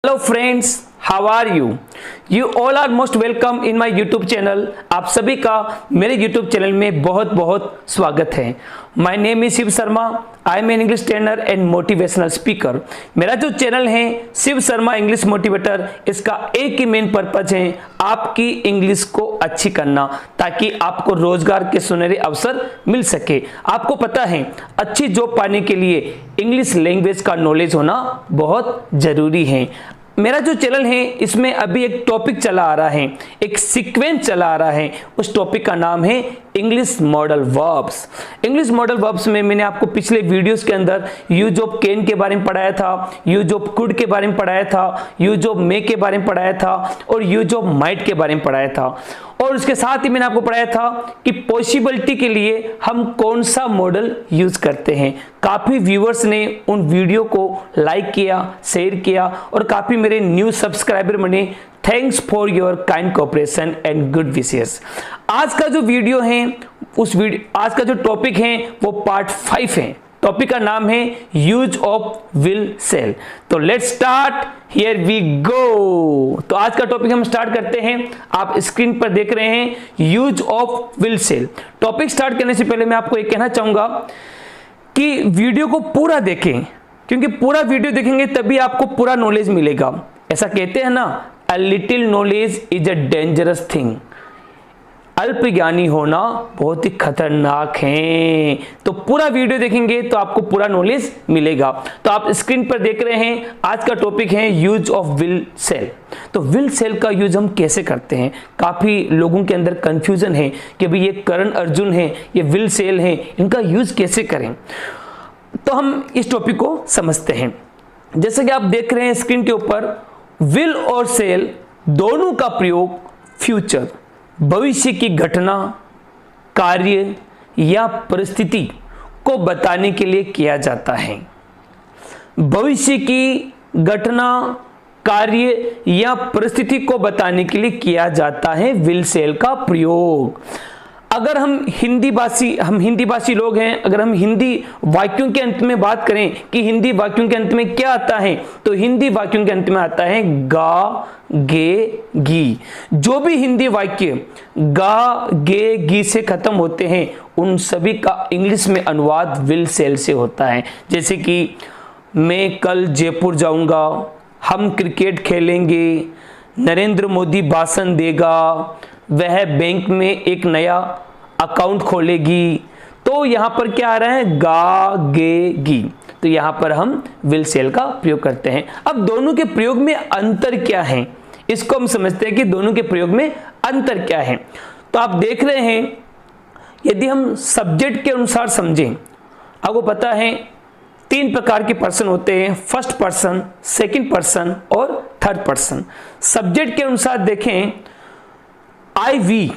Hello friends, how are you? You all are most welcome in my YouTube channel. आप सभी का मेरे YouTube channel में बहुत बहुत स्वागत है। My name is Shiv Sharma. I am an English trainer and motivational speaker. मेरा जो चैनल है शिव शर्मा इंग्लिश मोटिवेटर, इसका एक ही मेन पर्पज है आपकी इंग्लिश को अच्छी करना, ताकि आपको रोजगार के सुनहरे अवसर मिल सके। आपको पता है अच्छी जॉब पाने के लिए इंग्लिश लैंग्वेज का नॉलेज होना बहुत जरूरी है। मेरा जो चैनल है इसमें अभी एक टॉपिक चला आ रहा है, एक सीक्वेंस चला आ रहा है। उस टॉपिक का नाम है English modal verbs. English modal verbs में मैंने आपको पिछले वीडियोस के अंदर यूज ऑफ कैन के बारे में पढ़ाया था, यूज ऑफ कुड के बारे में पढ़ाया था, यूज ऑफ मे के बारे में पढ़ाया था और यूज ऑफ माइट के बारे में पढ़ाया था। और उसके साथ ही मैंने आपको पढ़ाया था कि पॉसिबिलिटी के लिए हम कौन सा मॉडल यूज करते हैं। काफी व्यूअर्स ने उन वीडियो को लाइक किया, शेयर किया और काफी मेरे न्यू सब्सक्राइबर बने। Thanks for your kind cooperation and good wishes. आज का जो वीडियो है आज का जो टॉपिक है वो पार्ट 5 है। टॉपिक का नाम है यूज ऑफ विल सेल। तो let's start, here we go. तो आज का टॉपिक हम स्टार्ट करते हैं। आप स्क्रीन पर देख रहे हैं use of will shall. Topic start करने से पहले मैं आपको एक कहना चाहूंगा कि वीडियो को पूरा देखें, क्योंकि पूरा वीडियो देखेंगे तभी आपको पूरा नॉलेज मिलेगा। ऐसा कहते हैं ना, a little knowledge is a dangerous thing. अल्प ज्ञानी होना बहुत ही खतरनाक है। तो पूरा वीडियो देखेंगे तो आपको पूरा नॉलेज मिलेगा। तो आप स्क्रीन पर देख रहे हैं आज का टॉपिक है यूज ऑफ विल सेल। तो विल सेल का यूज हम कैसे करते हैं? काफी लोगों के अंदर कंफ्यूजन है कि भाई ये करण अर्जुन है, ये विल सेल है, इनका यूज कैसे करें। तो हम इस टॉपिक को समझते हैं। जैसे कि आप देख रहे हैं स्क्रीन के ऊपर, विल और सेल दोनों का प्रयोग फ्यूचर, भविष्य की घटना, कार्य या परिस्थिति को बताने के लिए किया जाता है। भविष्य की घटना, कार्य या परिस्थिति को बताने के लिए किया जाता है विल सेल का प्रयोग। अगर हम हिंदी भाषी लोग हैं, अगर हम हिंदी वाक्यों के अंत में बात करें कि हिंदी वाक्यों के अंत में क्या आता है, तो हिंदी वाक्यों के अंत में आता है गा, गे, गी। जो भी हिंदी वाक्य गा, गे, गी से खत्म होते हैं, उन सभी का इंग्लिश में अनुवाद विल सेल से होता है। जैसे कि मैं कल जयपुर जाऊंगा, हम क्रिकेट खेलेंगे, नरेंद्र मोदी भाषण देगा, वह बैंक में एक नया अकाउंट खोलेगी। तो यहां पर क्या आ रहा है? गा, गे, गी। तो यहां पर हम विल सेल का प्रयोग करते हैं। अब दोनों के प्रयोग में अंतर क्या है, इसको हम समझते हैं कि दोनों के प्रयोग में अंतर क्या है। तो आप देख रहे हैं, यदि हम सब्जेक्ट के अनुसार समझें, आपको पता है 3 प्रकार के पर्सन होते हैं, फर्स्ट पर्सन, सेकंड पर्सन और थर्ड पर्सन। सब्जेक्ट के अनुसार देखें, आई वी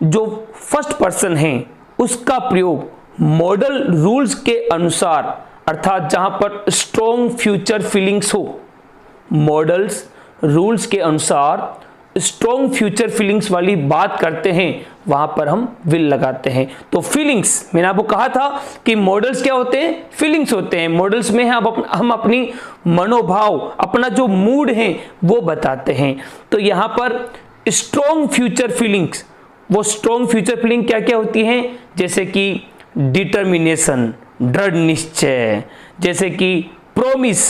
जो फर्स्ट पर्सन है उसका प्रयोग मॉडल रूल्स के अनुसार, अर्थात जहां पर स्ट्रॉन्ग फ्यूचर फीलिंग्स हो, मॉडल्स रूल्स के अनुसार स्ट्रॉन्ग फ्यूचर फीलिंग्स वाली बात करते हैं, वहां पर हम विल लगाते हैं। तो फीलिंग्स, मैंने आपको कहा था कि मॉडल्स क्या होते हैं? फीलिंग्स होते हैं। मॉडल्स में हम अपनी मनोभाव, अपना जो मूड है वो बताते हैं। तो यहां पर स्ट्रॉन्ग फ्यूचर फीलिंग्स, वो स्ट्रॉन्ग फ्यूचर फीलिंग क्या क्या होती हैं? जैसे कि डिटर्मिनेशन, दृढ़ निश्चय, जैसे कि प्रोमिस,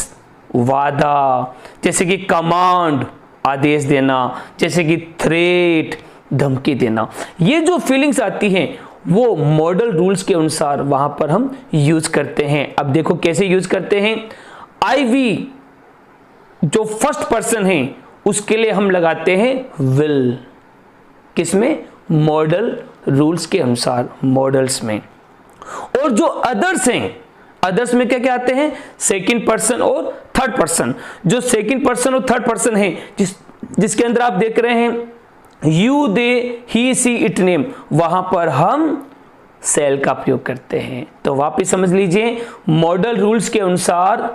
वादा, जैसे कि कमांड, आदेश देना, जैसे कि थ्रेट, धमकी देना। ये जो फीलिंग्स आती हैं वो मॉडल रूल्स के अनुसार वहां पर हम यूज करते हैं। अब देखो कैसे यूज करते हैं। आई वी जो फर्स्ट पर्सन है उसके लिए हम लगाते हैं विल, किसमें? मॉडल रूल्स के अनुसार, मॉडल्स में। और जो अदर्स हैं, अदर्स में क्या क्या आते हैं? सेकंड पर्सन और थर्ड पर्सन। जो सेकंड पर्सन और थर्ड पर्सन है, जिसके अंदर आप देख रहे हैं you, they, he, she, it, name, वहां पर हम सेल का प्रयोग करते हैं। तो वापस समझ लीजिए, मॉडल रूल्स के अनुसार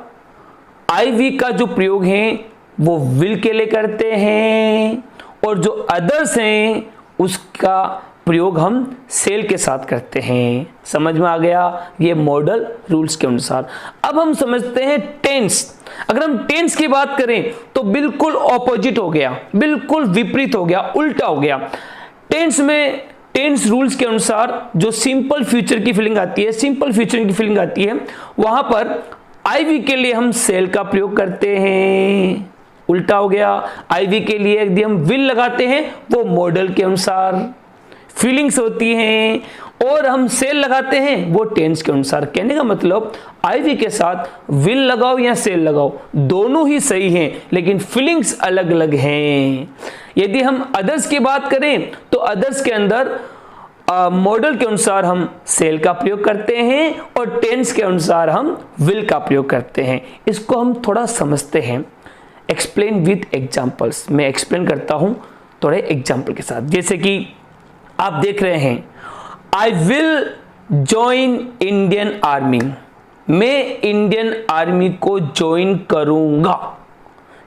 आई वी का जो प्रयोग है वो विल के लिए करते हैं, और जो अदर्स हैं उसका प्रयोग हम सेल के साथ करते हैं। समझ में आ गया ये मॉडल रूल्स के अनुसार। अब हम समझते हैं टेंस। अगर हम टेंस की बात करें तो बिल्कुल ऑपोजिट हो गया, बिल्कुल विपरीत हो गया, उल्टा हो गया। टेंस में टेंस रूल्स के अनुसार जो सिंपल फ्यूचर की फीलिंग आती है, सिंपल फ्यूचर की फीलिंग आती है, वहां पर आईवी के लिए हम सेल का प्रयोग करते हैं। उल्टा हो गया, आईवी के लिए यदि हम विल लगाते हैं वो मॉडल के अनुसार फीलिंग्स होती हैं, और हम सेल लगाते हैं वो टेंस के अनुसार। कहने का मतलब आईवी के साथ विल लगाओ या सेल लगाओ दोनों ही सही हैं, लेकिन फीलिंग्स अलग अलग हैं। यदि हम अदर्स की बात करें तो अदर्स के अंदर मॉडल के अनुसार हम सेल का प्रयोग करते हैं और टेंस के अनुसार हम विल का प्रयोग करते हैं। इसको हम थोड़ा समझते हैं, एक्सप्लेन विथ एग्जाम्पल्स। मैं एक्सप्लेन करता हूं थोड़े एग्जाम्पल के साथ। जैसे कि आप देख रहे हैं, आई विल ज्वाइन इंडियन आर्मी, मैं इंडियन आर्मी को ज्वाइन करूंगा।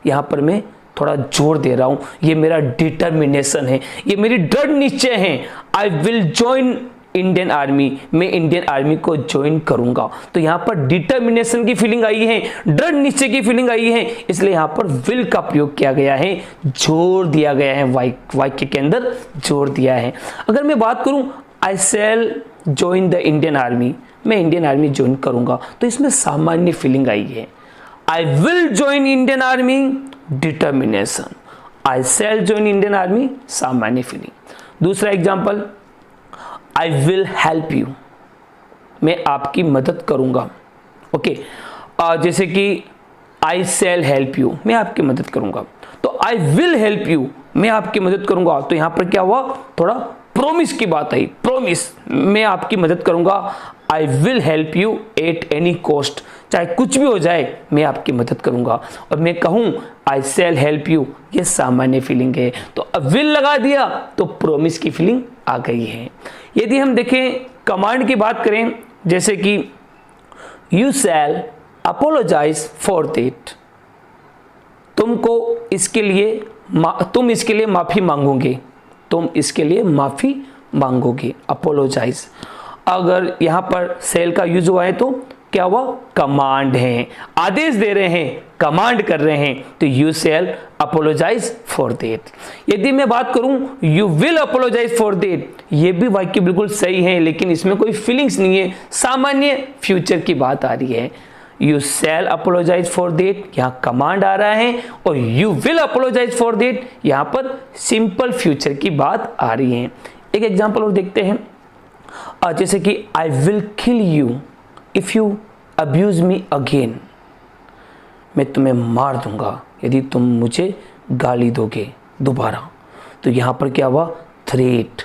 यहां पर मैं थोड़ा जोर दे रहा हूं, ये मेरा डिटर्मिनेशन है, ये मेरी दृढ़ निश्चय है। I will join Indian army, मैं इंडियन आर्मी को ज्वाइन करूंगा। तो यहां पर डिटर्मिनेशन की फीलिंग आई है, दृढ़ निश्चय की फीलिंग आई है, इसलिए यहां पर विल का प्रयोग किया गया है, जोर दिया गया है, वाक्य के अंदर जोर दिया है। अगर मैं बात करूं I shall join the Indian army, मैं इंडियन आर्मी ज्वाइन करूंगा, तो इसमें सामान्य फीलिंग आई है। I will join Indian army, determination. I shall join Indian army, सामान्य फीलिंग। दूसरा example, I will help you, मैं आपकी मदद करूंगा। ओके, जैसे कि आई शैल हेल्प यू, मैं आपकी मदद करूंगा। तो आई विल हेल्प यू, मैं आपकी मदद करूंगा, तो यहां पर क्या हुआ, थोड़ा प्रोमिस की बात आई। प्रोमिस, मैं आपकी मदद करूंगा। आई will help you at any cost, चाहे कुछ भी हो जाए मैं आपकी मदद करूंगा। और मैं कहूं आई शैल हेल्प यू, ये सामान्य फीलिंग है, तो अब विल लगा दिया तो प्रोमिस की फीलिंग आ गई है। यदि हम देखें कमांड की बात करें, जैसे कि you shall apologise for that, तुम इसके लिए माफी मांगोगे, तुम इसके लिए माफी मांगोगे, अपोलोजाइज। अगर यहां पर सेल का यूज हुआ है तो क्या हुआ, कमांड है, आदेश दे रहे हैं, कमांड कर रहे हैं, तो you shall apologise for that. यदि मैं बात करूं you will apologise for that, ये भी वाक्य बिल्कुल सही है, लेकिन इसमें कोई फीलिंग्स नहीं है, सामान्य फ्यूचर की बात आ रही है। You shall apologise for that, यहाँ कमांड आ रहा है, और you will apologise for that, यहाँ पर सिंपल फ्यूचर की बात आ रही है। एक एग्जांपल और देखते हैं, जैसे कि I will kill you if you abuse me again, मैं तुम्हें मार दूंगा यदि तुम मुझे गाली दोगे दोबारा। तो यहां पर क्या हुआ, थ्रेट,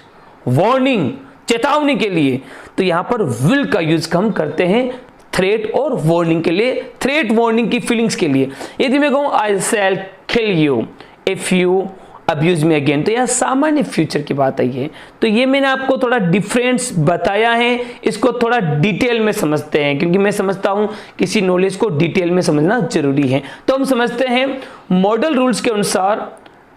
वार्निंग, चेतावनी के लिए। तो यहां पर विल का यूज हम करते हैं थ्रेट और वार्निंग के लिए, थ्रेट वार्निंग की फीलिंग्स के लिए। यदि मैं कहूं I shall kill you if you abuse me again, तो यह सामान्य फ्यूचर की बात आई है। तो ये मैंने आपको थोड़ा डिफरेंस बताया है, इसको थोड़ा डिटेल में समझते हैं, क्योंकि मैं समझता हूं किसी नॉलेज को डिटेल में समझना जरूरी है। तो हम समझते हैं मॉडल रूल्स के अनुसार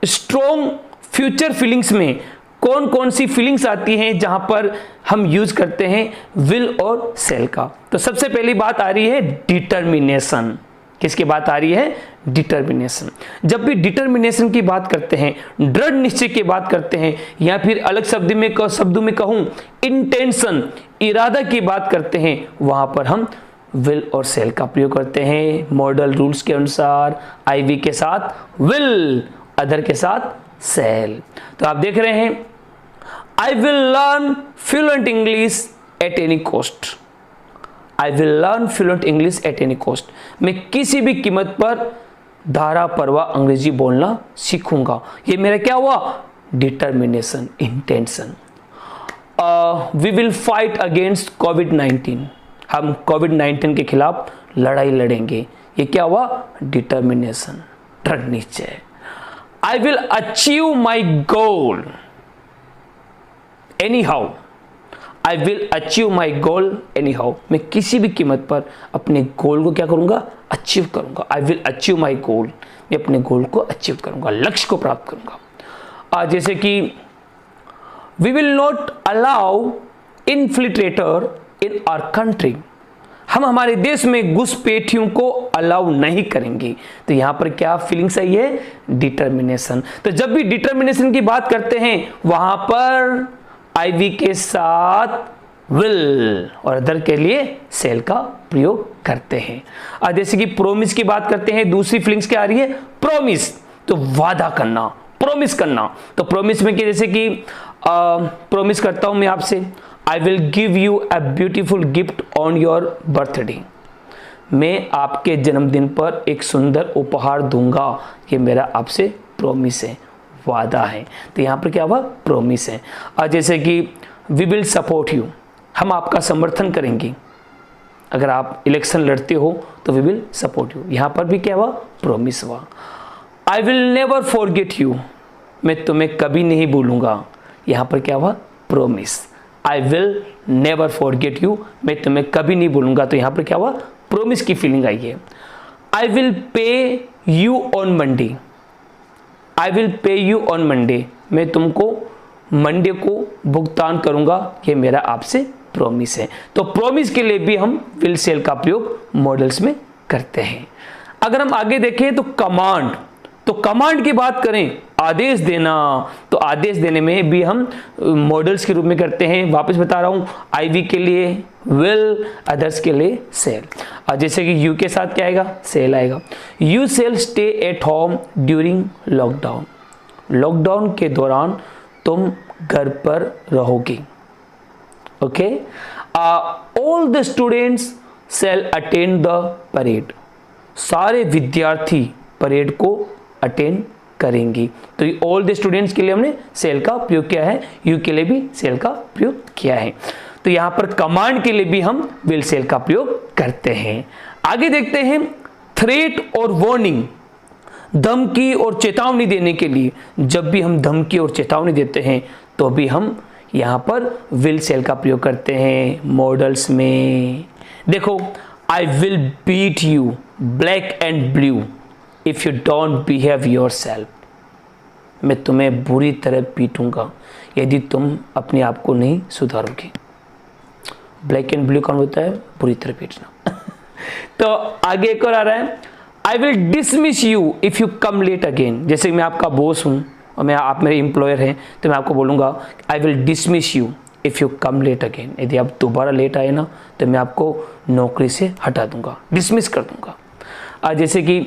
स्ट्रॉन्ग फ्यूचर फीलिंग्स में कौन कौन सी फीलिंग्स आती हैं जहां पर हम यूज करते हैं विल और शैल का। तो सबसे पहली बात आ रही है डिटर्मिनेशन। किसकी बात आ रही है, डिटर्मिनेशन। जब भी डिटर्मिनेशन की बात करते हैं, दृढ़ निश्चय की बात करते हैं, या फिर अलग शब्दों में कहूं इंटेंशन, इरादा की बात करते हैं, वहां पर हम विल और शैल का प्रयोग करते हैं मॉडल रूल्स के अनुसार। आईवी के साथ विल, अदर के साथ शैल। तो आप देख रहे हैं, I will learn fluent English at any cost, I will learn fluent English at any cost, मैं किसी भी कीमत पर धारा परवा अंग्रेजी बोलना सीखूंगा। ये मेरा क्या हुआ, determination, intention. We will fight against कोविड-19, हम कोविड-19 के खिलाफ लड़ाई लड़ेंगे। ये क्या हुआ, डिटर्मिनेशन, दृढ़ निश्चय। I will achieve my goal any how, I will achieve my goal any how, मैं किसी भी कीमत पर अपने गोल को क्या करूंगा, अचीव करूंगा। आई विल अचीव माई गोल, मैं अपने गोल को अचीव करूंगा, लक्ष्य को प्राप्त करूंगा। जैसे कि we will not allow infiltrator in our country. हम हमारे देश में घुसपैठियों को अलाउ नहीं करेंगे। तो यहां पर क्या फीलिंग्स आई है? डिटर्मिनेशन। तो जब भी डिटर्मिनेशन की बात करते हैं वहां पर आईवी के साथ विल और अदर के लिए सेल का प्रयोग करते हैं। और जैसे कि प्रोमिस की बात करते हैं, दूसरी फीलिंग्स क्या आ रही है? प्रोमिस, तो वादा करना, प्रोमिस करना। तो प्रोमिस में कि जैसे कि प्रोमिस करता हूं मैं आपसे, I will give you a beautiful gift on your birthday. मैं आपके जन्मदिन पर एक सुंदर उपहार दूंगा। ये मेरा आपसे प्रोमिस है, वादा है। तो यहां पर क्या हुआ? प्रोमिस है। और जैसे कि वी विल सपोर्ट यू, हम आपका समर्थन करेंगे। अगर आप इलेक्शन लड़ते हो तो वी विल सपोर्ट यू। यहां पर भी क्या हुआ? प्रोमिस हुआ। I will never forget you, मैं तुम्हें कभी नहीं भूलूंगा। यहां पर क्या हुआ? Promise. I will never forget you, मैं तुम्हें कभी नहीं भूलूंगा। तो यहां पर क्या हुआ? प्रोमिस की फीलिंग आई है। I will pay you on Monday, I will pay you on Monday, मैं तुमको मंडे को भुगतान करूंगा। ये मेरा आपसे प्रोमिस है। तो प्रोमिस के लिए भी हम विल सेल का प्रयोग मॉडल्स में करते हैं। अगर हम आगे देखें तो कमांड, तो कमांड की बात करें, आदेश देना, तो आदेश देने में भी हम मॉडल्स के रूप में करते हैं। वापस बता रहा हूं, आईवी के लिए विल, अदर्स के लिए सेल। और जैसे कि यू के साथ क्या आएगा? सेल आएगा। You shall stay at home during lockdown, lockdown के दौरान तुम घर पर रहोगे। Okay. All the students shall attend the parade, सारे विद्यार्थी परेड को अटेंड करेंगी। तो ऑल द स्टूडेंट्स के लिए हमने सेल का प्रयोग किया है, यू के लिए भी सेल का प्रयोग किया है। तो यहां पर कमांड के लिए भी हम विल सेल का प्रयोग करते हैं। आगे देखते हैं, थ्रेट और वार्निंग, धमकी और चेतावनी देने के लिए जब भी हम धमकी और चेतावनी देते हैं तो भी हम यहां पर विल सेल का प्रयोग करते हैं मॉडल्स में। देखो, I will beat you black and blue if you don't behave yourself, मैं तुम्हें बुरी तरह पीटूंगा यदि तुम अपने आप को नहीं सुधारोगे। ब्लैक एंड ब्लू कौन होता है? बुरी तरह पीटना। तो आगे एक और आ रहा है, I will dismiss you if you come late again. जैसे मैं आपका बॉस हूं और आप मेरे एम्प्लॉयर हैं तो मैं आपको बोलूंगा I will dismiss you if you come late again. यदि आप दोबारा लेट आए ना तो मैं आपको नौकरी से हटा दूंगा, डिसमिस कर दूंगा। जैसे कि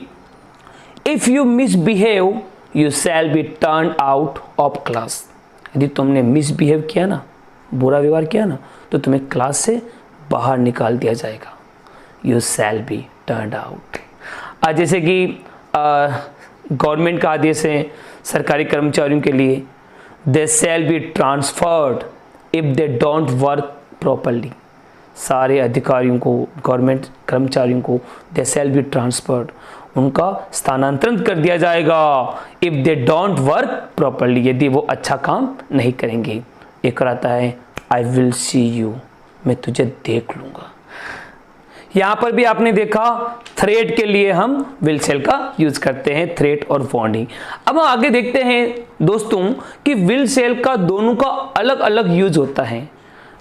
if you misbehave you shall be turn out of class, यदि तुमने मिसबिहेव किया ना, बुरा व्यवहार किया ना, तो तुम्हें क्लास से बाहर निकाल दिया जाएगा। You shall be turn out. जैसे कि गवर्नमेंट का आदेश है सरकारी कर्मचारियों के लिए, they shall be transferred if they don't work properly. सारे अधिकारियों को, गवर्नमेंट कर्मचारियों को दे शैल बी ट्रांसफर्ड, उनका स्थानांतरण कर दिया जाएगा if they don't work properly, यदि वो अच्छा काम नहीं करेंगे। एक आता है आई विल सी यू, मैं तुझे देख लूंगा। यहां पर भी आपने देखा थ्रेट के लिए हम विल सेल का यूज करते हैं, थ्रेट और वार्निंग। अब हम आगे देखते हैं दोस्तों कि विल सेल का दोनों का अलग अलग यूज होता है,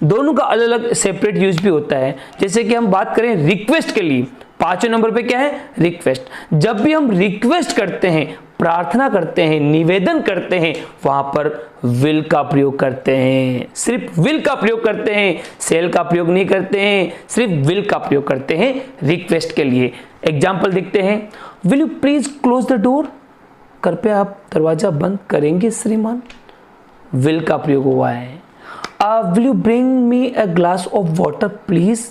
दोनों का अलग अलग सेपरेट यूज भी होता है। जैसे कि हम बात करें रिक्वेस्ट के लिए, 5वें नंबर पे क्या है? रिक्वेस्ट। जब भी हम रिक्वेस्ट करते हैं, प्रार्थना करते हैं, निवेदन करते हैं, वहां पर विल का प्रयोग करते हैं, सिर्फ विल का प्रयोग करते हैं, सेल का प्रयोग नहीं करते हैं, सिर्फ विल का प्रयोग करते हैं रिक्वेस्ट के लिए। एग्जाम्पल देखते हैं, will you please close the door, कृपया आप दरवाजा बंद करेंगे श्रीमान, विल का प्रयोग हुआ है। Will you bring me a glass of water please,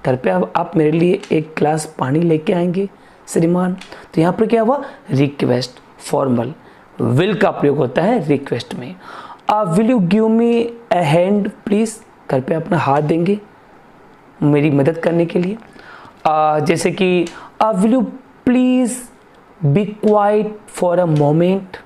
कृपया आप मेरे लिए एक ग्लास पानी लेके आएंगे श्रीमान। तो यहाँ पर क्या हुआ? रिक्वेस्ट, फॉर्मल, विल का प्रयोग होता है रिक्वेस्ट में। Will you give me a hand please, कृपया अपना हाथ देंगे मेरी मदद करने के लिए। जैसे कि will you please be quiet for a moment,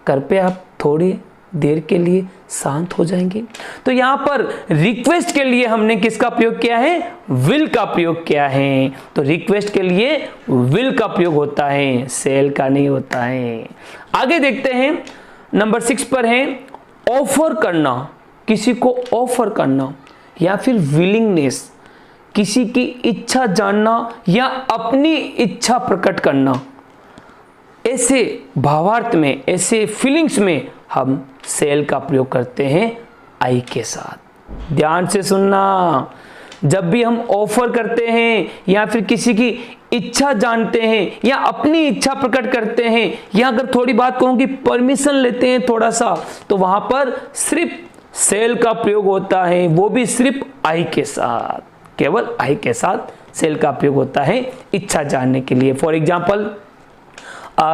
कृपया आप थोड़ी देर के लिए शांत हो जाएंगे। तो यहां पर रिक्वेस्ट के लिए हमने किसका प्रयोग किया है? विल का प्रयोग किया है। तो रिक्वेस्ट के लिए विल का प्रयोग होता है, सेल का नहीं होता है। आगे देखते हैं, नंबर 6 पर है ऑफर करना किसी को ऑफर करना या फिर विलिंगनेस, किसी की इच्छा जानना या अपनी इच्छा प्रकट करना, ऐसे भावार्थ में, ऐसे फीलिंग्स में हम सेल का प्रयोग करते हैं आई के साथ। ध्यान से सुनना, जब भी हम ऑफर करते हैं या फिर किसी की इच्छा जानते हैं या अपनी इच्छा प्रकट करते हैं या अगर थोड़ी बात कहूं कि परमिशन लेते हैं थोड़ा सा, तो वहां पर सिर्फ सेल का प्रयोग होता है, वो भी सिर्फ आई के साथ, केवल आई के साथ सेल का प्रयोग होता है इच्छा जानने के लिए। For example,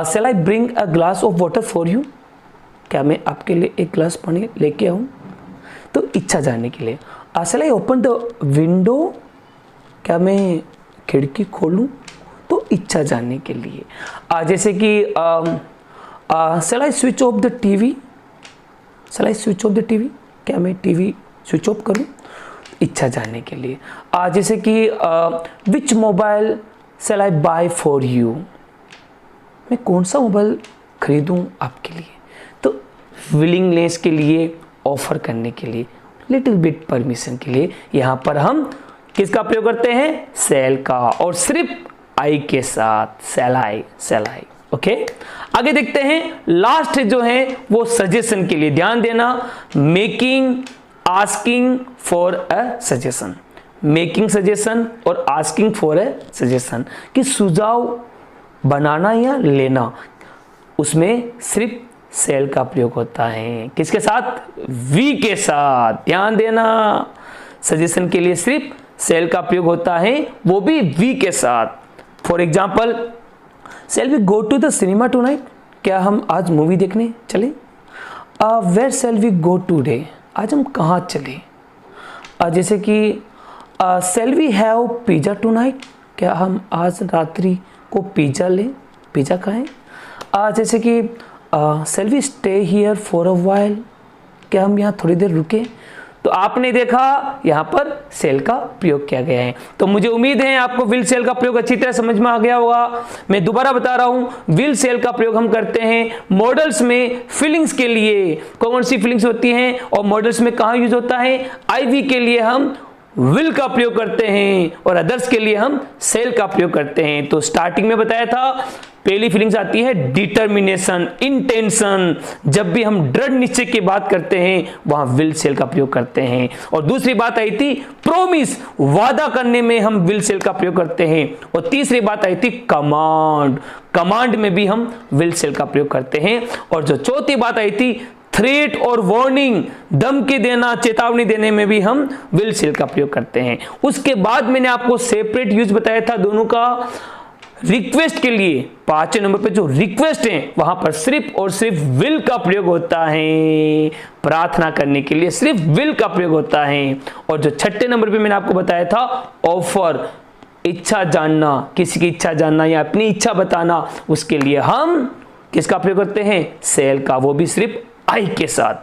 shall I bring a glass of water for you? क्या मैं आपके लिए एक ग्लास पानी लेके आऊं? तो इच्छा जानने के लिए। shall I open the window? क्या मैं खिड़की खोलूं? तो इच्छा जानने के लिए। जैसे कि shall I switch off the TV? shall I switch off the TV? क्या मैं टीवी स्विच ऑफ करूं? इच्छा जानने के लिए। जैसे कि which mobile shall I buy for you? मैं कौन सा मोबाइल खरीदूं आपके लिए? तो विलिंगनेस के लिए, ऑफर करने के लिए, लिटिल बिट परमिशन के लिए यहाँ पर हम किसका प्रयोग करते हैं? सेल का, और सिर्फ आई के साथ, सेल आई। ओके, आगे देखते हैं। लास्ट जो है वो सजेशन के लिए। ध्यान देना, making, asking for a suggestion, making suggestion और आस्किंग फॉर अ सजेशन, कि सुझाव बनाना या लेना, उसमें सिर्फ सेल का प्रयोग होता है। किसके साथ? वी के साथ। ध्यान देना, सजेशन के लिए सिर्फ सेल का प्रयोग होता है, वो भी वी के साथ। For example, shall we go to the cinema tonight? क्या हम आज मूवी देखने चले? Where shall we go today? आज हम कहाँ चले? जैसे कि shall we have pizza tonight? क्या हम आज रात्रि को पिज्जा लें, पिज्जा खाएं? जैसे कि shall we stay here for a while? क्या हम यहाँ थोड़ी देर रुके? तो आपने देखा यहाँ पर सेल का प्रयोग किया गया है। तो मुझे उम्मीद है आपको विल सेल का प्रयोग अच्छी तरह समझ में आ गया होगा। मैं दोबारा बता रहा हूँ, विल सेल का प्रयोग हम करते हैं मॉडल्स में फीलिंग्स के लिए। कौन सी फीलिंग्स होती हैं और मॉडल्स में कहाँ यूज होता है? आईवी के लिए हम विल का प्रयोग करते हैं और अदर्स के लिए हम सेल का प्रयोग करते हैं। तो स्टार्टिंग में बताया था, पहली फीलिंग्स आती है डिटर्मिनेशन, इंटेंशन। जब भी हम दृढ़ निश्चय की बात करते हैं वहां विल सेल का प्रयोग करते हैं। और दूसरी बात आई थी प्रोमिस, वादा करने में हम विल सेल का प्रयोग करते हैं। और तीसरी बात आई थी कमांड, कमांड में भी हम विल सेल का प्रयोग करते हैं। और जो चौथी बात आई थी थ्रेट और वार्निंग, धमकी देना, चेतावनी देने में भी हम विल सेल का प्रयोग करते हैं। उसके बाद मैंने आपको सेपरेट यूज बताया था दोनों का। रिक्वेस्ट के लिए 5वें नंबर पे जो रिक्वेस्ट है वहां पर सिर्फ और सिर्फ विल का प्रयोग होता है। प्रार्थना करने के लिए सिर्फ विल का प्रयोग होता है। और जो 6ठे नंबर पे मैंने आपको बताया था ऑफर, इच्छा जानना, किसी की इच्छा जानना या अपनी इच्छा बताना, उसके लिए हम किसका प्रयोग करते हैं? सेल का, वो भी सिर्फ आई के साथ,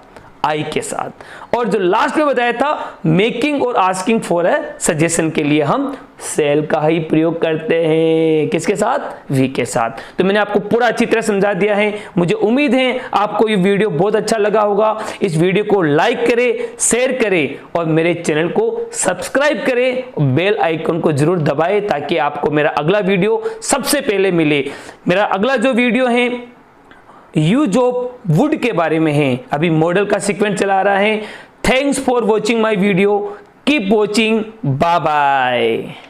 आई के साथ। और जो लास्ट में बताया था मेकिंग और आस्किंग फॉर अ सजेशन के लिए हम सेल का ही प्रयोग करते हैं। किसके साथ? वी के साथ। तो मैंने आपको पूरा अच्छी तरह समझा दिया है। मुझे उम्मीद है आपको ये वीडियो बहुत अच्छा लगा होगा। इस वीडियो को लाइक करें, शेयर करें और मेरे चैनल को सब्सक्राइब करें। बेल आइकन को जरूर दबाएं ताकि आपको मेरा अगला वीडियो सबसे पहले मिले। मेरा अगला जो वीडियो है यूज ऑफ वुड के बारे में है। अभी मॉडल का सीक्वेंस चला रहा है। Thanks for watching my video, keep watching, bye bye.